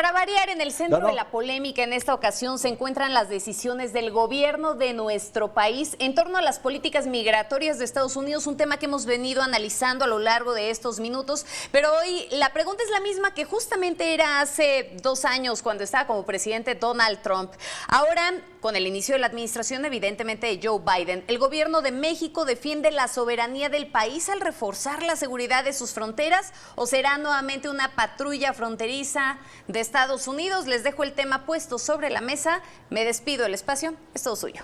para variar, en el centro de la polémica en esta ocasión se encuentran las decisiones del gobierno de nuestro país en torno a las políticas migratorias de Estados Unidos, un tema que hemos venido analizando a lo largo de estos minutos, pero hoy la pregunta es la misma que justamente era hace 2 años cuando estaba como presidente Donald Trump. Ahora, con el inicio de la administración evidentemente de Joe Biden, el gobierno de México defiende la soberanía del país al reforzar la seguridad de sus fronteras, ¿o será nuevamente una patrulla fronteriza de Estados Unidos? Les dejo el tema puesto sobre la mesa. Me despido, el espacio es todo suyo.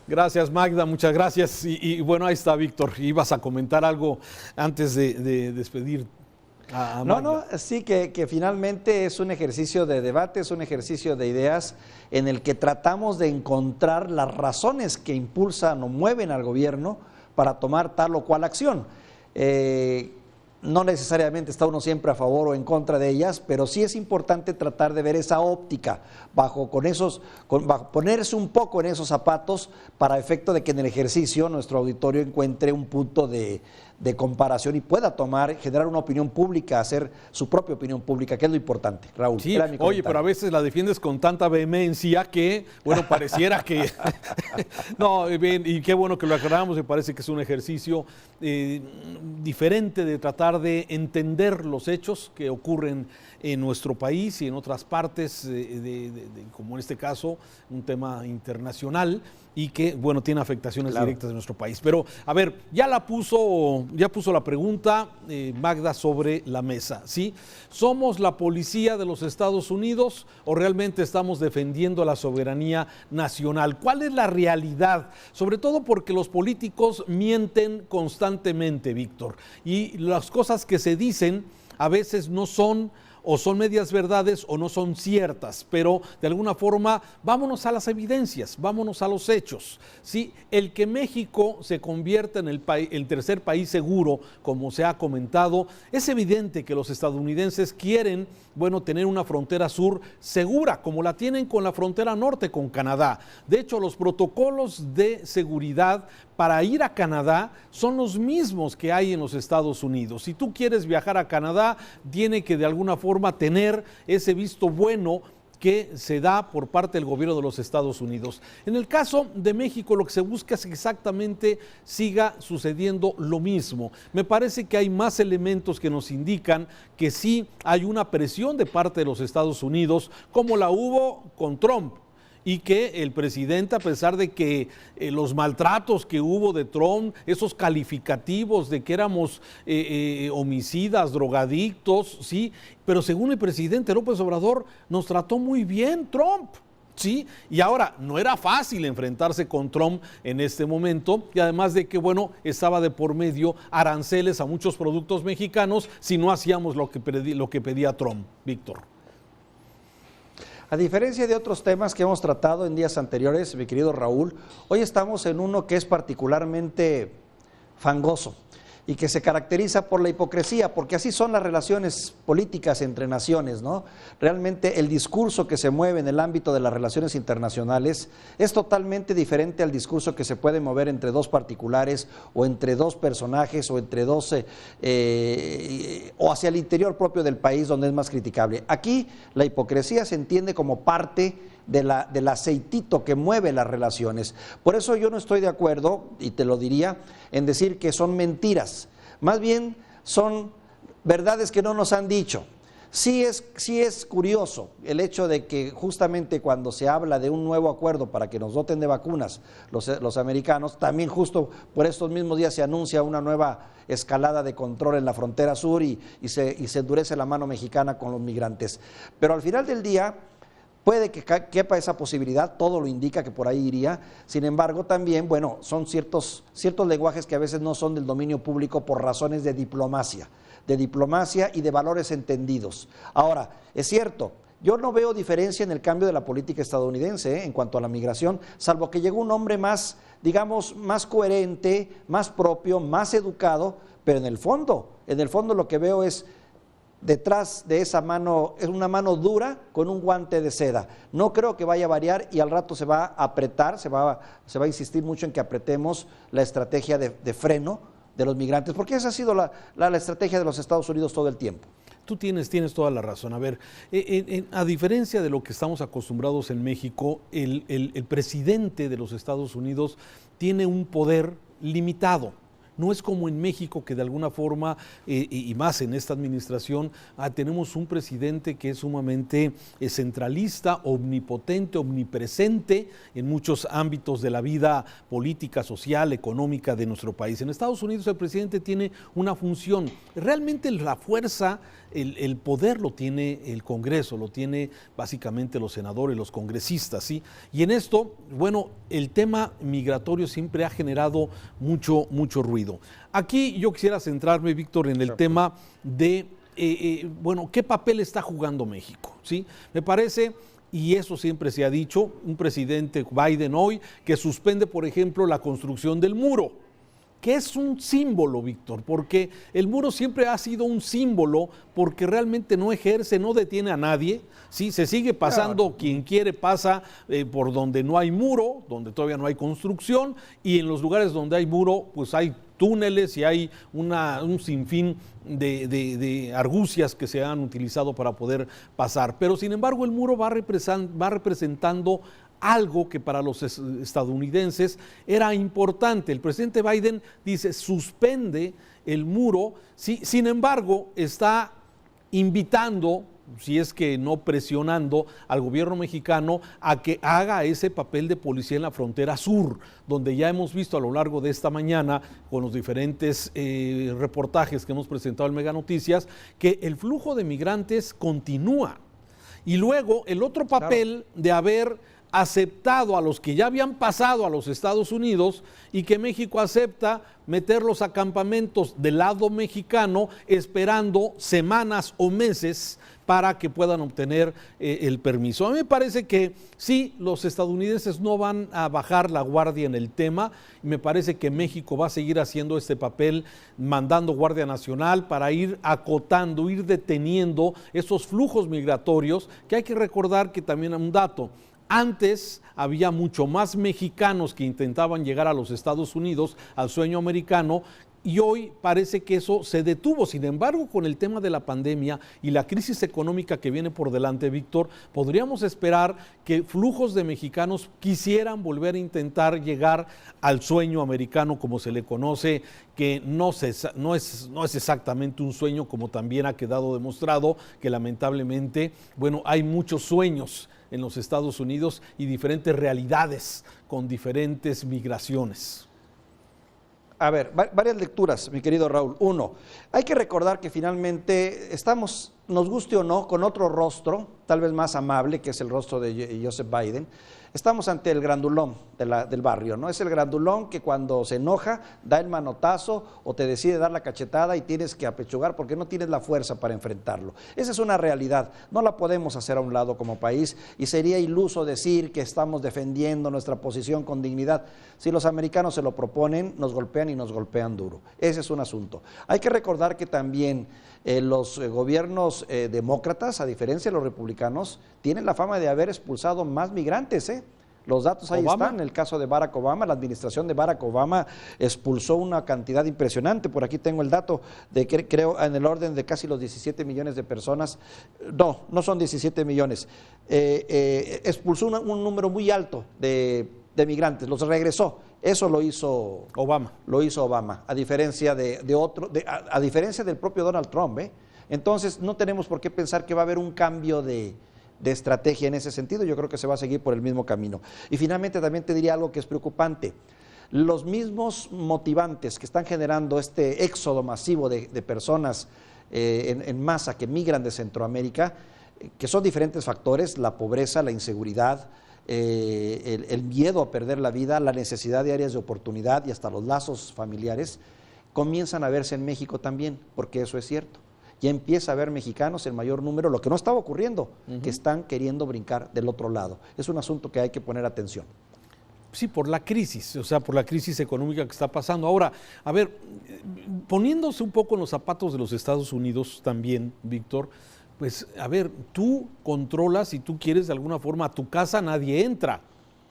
Gracias, Magda, muchas gracias. Y bueno, ahí está, Víctor. Ibas a comentar algo antes de despedir a Magda. Sí, que finalmente es un ejercicio de debate, es un ejercicio de ideas en el que tratamos de encontrar las razones que impulsan o mueven al gobierno para tomar tal o cual acción. No necesariamente está uno siempre a favor o en contra de ellas, pero sí es importante tratar de ver esa óptica, bajo ponerse un poco en esos zapatos para efecto de que en el ejercicio nuestro auditorio encuentre un punto de comparación y pueda generar una opinión pública, hacer su propia opinión pública, que es lo importante, Raúl. Sí, oye, pero a veces la defiendes con tanta vehemencia que, bueno, pareciera que... No, bien, y qué bueno que lo aclaramos, me parece que es un ejercicio diferente de tratar de entender los hechos que ocurren en nuestro país y en otras partes, como en este caso, un tema internacional y que, bueno, tiene afectaciones directas de nuestro país. Pero, a ver, ya puso la pregunta, Magda, sobre la mesa, ¿sí? ¿Somos la policía de los Estados Unidos o realmente estamos defendiendo la soberanía nacional? ¿Cuál es la realidad? Sobre todo porque los políticos mienten constantemente, Víctor, y las cosas que se dicen a veces no son o son medias verdades o no son ciertas, pero de alguna forma vámonos a las evidencias, vámonos a los hechos. ¿Sí? El que México se convierta en el tercer país seguro, como se ha comentado, es evidente que los estadounidenses quieren, bueno, tener una frontera sur segura, como la tienen con la frontera norte con Canadá. De hecho, los protocolos de seguridad para ir a Canadá son los mismos que hay en los Estados Unidos. Si tú quieres viajar a Canadá, tiene que de alguna forma tener ese visto bueno que se da por parte del gobierno de los Estados Unidos. En el caso de México, lo que se busca es que exactamente siga sucediendo lo mismo. Me parece que hay más elementos que nos indican que sí hay una presión de parte de los Estados Unidos, como la hubo con Trump, y que el presidente, a pesar de que los maltratos que hubo de Trump, esos calificativos de que éramos homicidas, drogadictos, ¿sí? Pero según el presidente López Obrador, nos trató muy bien Trump, ¿sí? Y ahora, no era fácil enfrentarse con Trump en este momento, y además de que, bueno, estaba de por medio aranceles a muchos productos mexicanos si no hacíamos lo que pedía Trump, Víctor. A diferencia de otros temas que hemos tratado en días anteriores, mi querido Raúl, hoy estamos en uno que es particularmente fangoso y que se caracteriza por la hipocresía, porque así son las relaciones políticas entre naciones, ¿no? Realmente el discurso que se mueve en el ámbito de las relaciones internacionales es totalmente diferente al discurso que se puede mover entre dos particulares o entre dos personajes o entre dos o hacia el interior propio del país, donde es más criticable. Aquí la hipocresía se entiende como parte del aceitito que mueve las relaciones. Por eso yo no estoy de acuerdo, y te lo diría, en decir que son mentiras. Más bien son verdades que no nos han dicho. Sí es curioso el hecho de que justamente cuando se habla de un nuevo acuerdo para que nos doten de vacunas los americanos, también justo por estos mismos días se anuncia una nueva escalada de control en la frontera sur y se endurece la mano mexicana con los migrantes. Pero al final del día, puede que quepa esa posibilidad, todo lo indica que por ahí iría. Sin embargo, también, bueno, son ciertos lenguajes que a veces no son del dominio público por razones de diplomacia y de valores entendidos. Ahora, es cierto, yo no veo diferencia en el cambio de la política estadounidense en cuanto a la migración, salvo que llegó un hombre más, digamos, más coherente, más propio, más educado, pero en el fondo lo que veo es detrás de esa mano, es una mano dura con un guante de seda. No creo que vaya a variar y al rato se va a apretar, se va a insistir mucho en que apretemos la estrategia de freno de los migrantes, porque esa ha sido la estrategia de los Estados Unidos todo el tiempo. Tú tienes toda la razón. A ver, a diferencia de lo que estamos acostumbrados en México, el presidente de los Estados Unidos tiene un poder limitado. No es como en México, que de alguna forma, y más en esta administración, tenemos un presidente que es sumamente centralista, omnipotente, omnipresente en muchos ámbitos de la vida política, social, económica de nuestro país. En Estados Unidos el presidente tiene una función. Realmente la fuerza, el poder lo tiene el Congreso, lo tiene básicamente los senadores, los congresistas, ¿sí? Y en esto, bueno, el tema migratorio siempre ha generado mucho ruido. Aquí yo quisiera centrarme, Víctor, en el tema de, bueno, ¿qué papel está jugando México? ¿Sí? Me parece, y eso siempre se ha dicho, un presidente Biden hoy que suspende, por ejemplo, la construcción del muro, que es un símbolo, Víctor, porque el muro siempre ha sido un símbolo, porque realmente no ejerce, no detiene a nadie, ¿sí? Se sigue pasando, claro. Quien quiere pasa por donde no hay muro, donde todavía no hay construcción, y en los lugares donde hay muro, pues hay túneles y hay un sinfín de argucias que se han utilizado para poder pasar. Pero sin embargo el muro va representando algo que para los estadounidenses era importante. El presidente Biden dice, suspende el muro, ¿sí? Sin embargo, está invitando, si es que no presionando, al gobierno mexicano a que haga ese papel de policía en la frontera sur, donde ya hemos visto a lo largo de esta mañana, con los diferentes reportajes que hemos presentado en Mega Noticias, que el flujo de migrantes continúa. Y luego el otro papel, claro, de haber aceptado a los que ya habían pasado a los Estados Unidos, y que México acepta meterlos a campamentos del lado mexicano, esperando semanas o meses para que puedan obtener el permiso. A mí me parece que sí, los estadounidenses no van a bajar la guardia en el tema, y me parece que México va a seguir haciendo este papel, mandando Guardia Nacional para ir acotando, ir deteniendo esos flujos migratorios, que hay que recordar que también un dato. Antes había mucho más mexicanos que intentaban llegar a los Estados Unidos, al sueño americano, y hoy parece que eso se detuvo. Sin embargo, con el tema de la pandemia y la crisis económica que viene por delante, Víctor, podríamos esperar que flujos de mexicanos quisieran volver a intentar llegar al sueño americano, como se le conoce, que no es exactamente un sueño, como también ha quedado demostrado, que lamentablemente, bueno, hay muchos sueños en los Estados Unidos y diferentes realidades con diferentes migraciones. A ver, varias lecturas, mi querido Raúl. Uno, hay que recordar que finalmente estamos, nos guste o no, con otro rostro, tal vez más amable, que es el rostro de Joseph Biden. Estamos ante el grandulón del barrio, ¿no? Es el grandulón que cuando se enoja da el manotazo o te decide dar la cachetada y tienes que apechugar porque no tienes la fuerza para enfrentarlo. Esa es una realidad, no la podemos hacer a un lado como país, y sería iluso decir que estamos defendiendo nuestra posición con dignidad. Si los americanos se lo proponen, nos golpean y nos golpean duro. Ese es un asunto. Hay que recordar que también los gobiernos demócratas, a diferencia de los republicanos, tienen la fama de haber expulsado más migrantes, Los datos ahí están. En el caso de Barack Obama, la administración de Barack Obama expulsó una cantidad impresionante. Por aquí tengo el dato de que creo en el orden de casi los 17 millones de personas. No son 17 millones. Expulsó un número muy alto de migrantes, los regresó. Eso lo hizo Obama. A diferencia a diferencia del propio Donald Trump, Entonces no tenemos por qué pensar que va a haber un cambio de estrategia en ese sentido. Yo creo que se va a seguir por el mismo camino. Y finalmente también te diría algo que es preocupante. Los mismos motivantes que están generando este éxodo masivo de personas en masa que migran de Centroamérica, que son diferentes factores: la pobreza, la inseguridad, el miedo a perder la vida, la necesidad de áreas de oportunidad y hasta los lazos familiares, comienzan a verse en México también, porque eso es cierto. Ya empieza a haber mexicanos en mayor número, lo que no estaba ocurriendo, que están queriendo brincar del otro lado. Es un asunto que hay que poner atención. Sí, por la crisis, por la crisis económica que está pasando. Ahora, a ver, poniéndose un poco en los zapatos de los Estados Unidos también, Víctor, pues, a ver, tú controlas, si tú quieres de alguna forma, a tu casa nadie entra,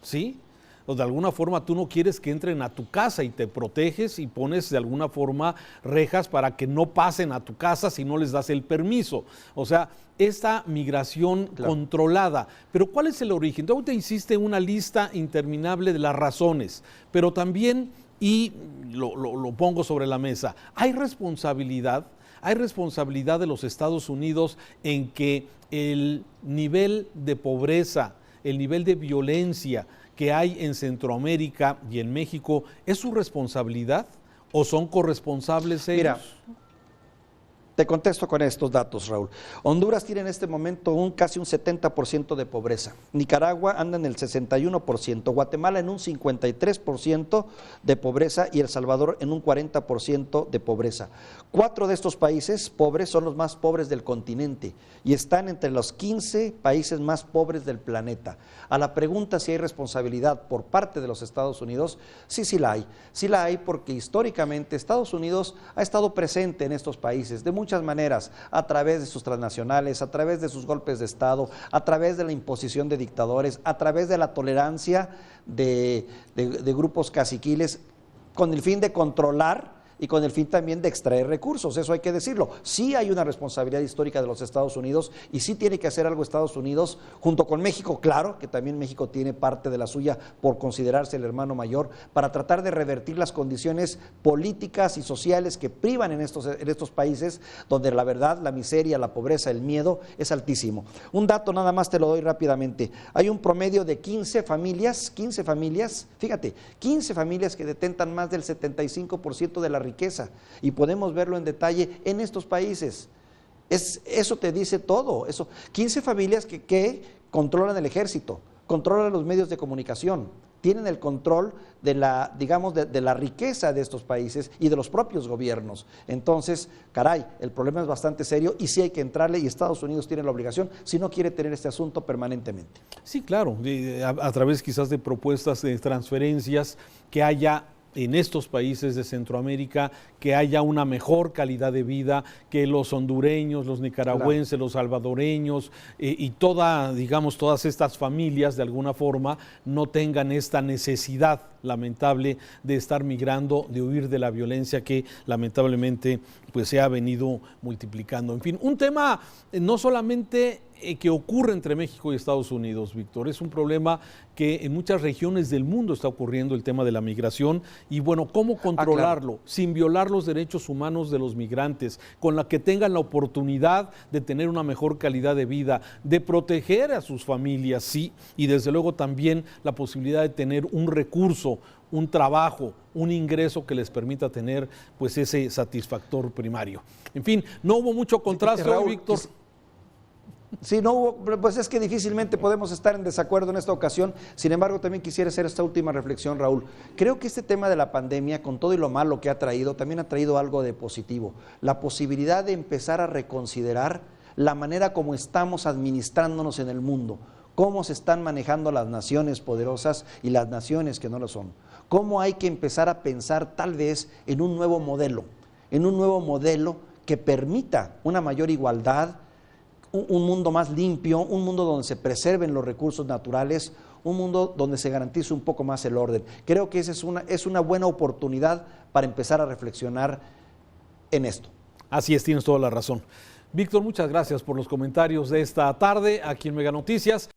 ¿sí? o de alguna forma tú no quieres que entren a tu casa y te proteges y pones de alguna forma rejas para que no pasen a tu casa si no les das el permiso. O sea, esta migración controlada. Pero ¿cuál es el origen? Tú te hiciste una lista interminable de las razones, pero también, y lo pongo sobre la mesa, ¿hay responsabilidad de los Estados Unidos en que el nivel de pobreza, el nivel de violencia que hay en Centroamérica y en México es su responsabilidad o son corresponsables ellos? Mira, te contesto con estos datos, Raúl. Honduras tiene en este momento casi un 70% de pobreza. Nicaragua anda en el 61%, Guatemala en un 53% de pobreza y El Salvador en un 40% de pobreza. 4 de estos países pobres son los más pobres del continente y están entre los 15 países más pobres del planeta. A la pregunta si hay responsabilidad por parte de los Estados Unidos, sí la hay. Sí la hay porque históricamente Estados Unidos ha estado presente en estos países de muchas maneras, a través de sus transnacionales, a través de sus golpes de Estado, a través de la imposición de dictadores, a través de la tolerancia de grupos caciquiles, con el fin de controlar y con el fin también de extraer recursos, eso hay que decirlo. Sí hay una responsabilidad histórica de los Estados Unidos y sí tiene que hacer algo Estados Unidos junto con México, claro, que también México tiene parte de la suya por considerarse el hermano mayor, para tratar de revertir las condiciones políticas y sociales que privan en estos países donde la verdad, la miseria, la pobreza, el miedo es altísimo. Un dato nada más te lo doy rápidamente. Hay un promedio de 15 familias, fíjate, 15 familias que detentan más del 75% de la riqueza, y podemos verlo en detalle en estos países. Eso te dice todo. 15 familias que controlan el ejército, controlan los medios de comunicación, tienen el control de la, digamos, de la riqueza de estos países y de los propios gobiernos. Entonces, caray, el problema es bastante serio y sí hay que entrarle, y Estados Unidos tiene la obligación si no quiere tener este asunto permanentemente. Sí, claro, a través quizás de propuestas de transferencias, que haya en estos países de Centroamérica, que haya una mejor calidad de vida, que los hondureños, los nicaragüenses, claro, los salvadoreños y todas estas familias de alguna forma no tengan esta necesidad lamentable de estar migrando, de huir de la violencia que lamentablemente pues se ha venido multiplicando. En fin, un tema no solamente que ocurre entre México y Estados Unidos, Víctor, es un problema que en muchas regiones del mundo está ocurriendo, el tema de la migración, y bueno, ¿cómo controlarlo? Claro, sin violar los derechos humanos de los migrantes, con la que tengan la oportunidad de tener una mejor calidad de vida, de proteger a sus familias, sí, y desde luego también la posibilidad de tener un recurso, un trabajo, un ingreso que les permita tener pues ese satisfactor primario. En fin, no hubo mucho contraste, Raúl, Víctor. Sí, no hubo, pues es que difícilmente podemos estar en desacuerdo en esta ocasión. Sin embargo, también quisiera hacer esta última reflexión, Raúl. Creo que este tema de la pandemia, con todo y lo malo que ha traído, también ha traído algo de positivo. La posibilidad de empezar a reconsiderar la manera como estamos administrándonos en el mundo, cómo se están manejando las naciones poderosas y las naciones que no lo son. Cómo hay que empezar a pensar tal vez en un nuevo modelo que permita una mayor igualdad, un mundo más limpio, un mundo donde se preserven los recursos naturales, un mundo donde se garantice un poco más el orden. Creo que esa es una buena oportunidad para empezar a reflexionar en esto. Así es, tienes toda la razón. Víctor, muchas gracias por los comentarios de esta tarde aquí en Mega Noticias.